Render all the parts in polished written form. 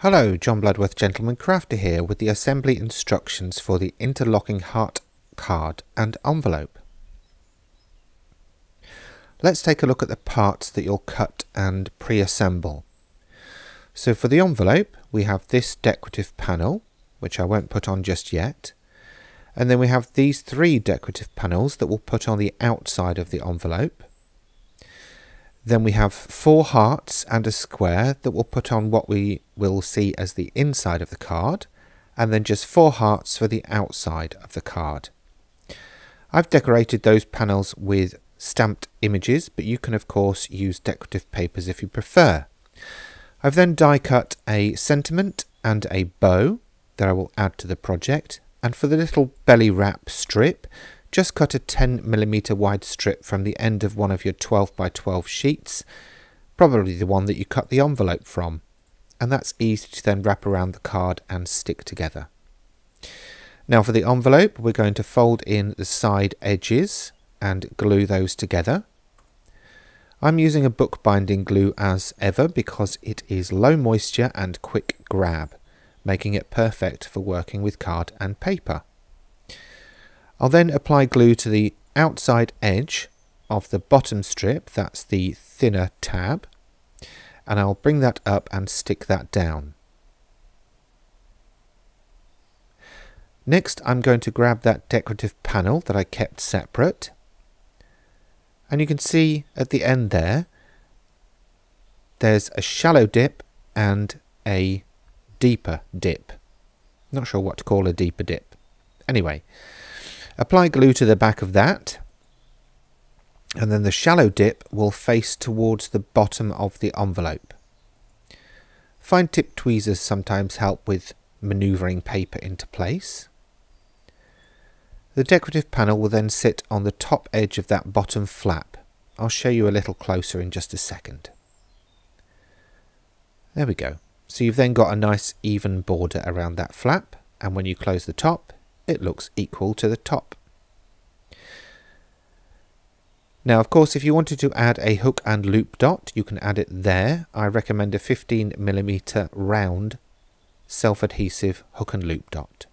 Hello, John Bloodworth Gentleman Crafter here with the assembly instructions for the interlocking heart card and envelope. Let's take a look at the parts that you'll cut and pre-assemble. So for the envelope we have this decorative panel, which I won't put on just yet, and then we have these three decorative panels that we'll put on the outside of the envelope. Then we have 4 hearts and a square that we'll put on what we will see as the inside of the card, and then just 4 hearts for the outside of the card. I've decorated those panels with stamped images, but you can of course use decorative papers if you prefer. I've then die cut a sentiment and a bow that I will add to the project, and for the little belly wrap strip, just cut a 10mm wide strip from the end of one of your 12x12 sheets, probably the one that you cut the envelope from, and that's easy to then wrap around the card and stick together. Now for the envelope we're going to fold in the side edges and glue those together. I'm using a bookbinding glue as ever because it is low moisture and quick grab, making it perfect for working with card and paper. I'll then apply glue to the outside edge of the bottom strip, that's the thinner tab, and I'll bring that up and stick that down. Next I'm going to grab that decorative panel that I kept separate, and you can see at the end there's a shallow dip and a deeper dip. Not sure what to call a deeper dip. Anyway, apply glue to the back of that, and then the shallow dip will face towards the bottom of the envelope. Fine tip tweezers sometimes help with manoeuvring paper into place. The decorative panel will then sit on the top edge of that bottom flap. I'll show you a little closer in just a second. There we go. So you've then got a nice even border around that flap, and when you close the top, it looks equal to the top. Now of course if you wanted to add a hook and loop dot, you can add it there. I recommend a 15mm round self-adhesive hook and loop dot.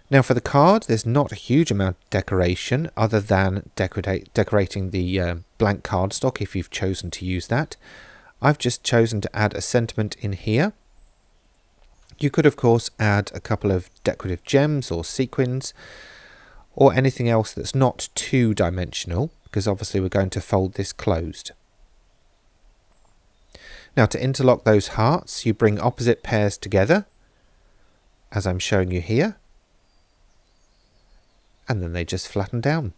Now for the card there's not a huge amount of decoration other than decorating the blank cardstock if you've chosen to use that. I've just chosen to add a sentiment in here. You could of course add a couple of decorative gems or sequins or anything else that's not two-dimensional, because obviously we're going to fold this closed. Now to interlock those hearts you bring opposite pairs together as I'm showing you here, and then they just flatten down.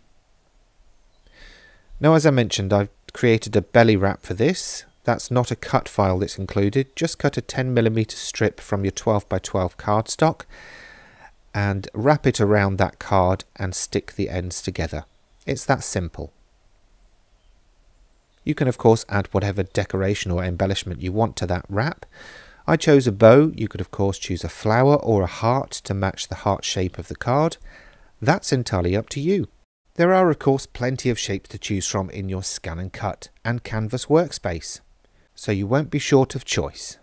Now as I mentioned, I've created a belly wrap for this. That's not a cut file that's included, just cut a 10mm strip from your 12x12 cardstock and wrap it around that card and stick the ends together. It's that simple. You can of course add whatever decoration or embellishment you want to that wrap. I chose a bow. You could of course choose a flower or a heart to match the heart shape of the card. That's entirely up to you. There are of course plenty of shapes to choose from in your scan and cut and canvas workspace, so you won't be short of choice.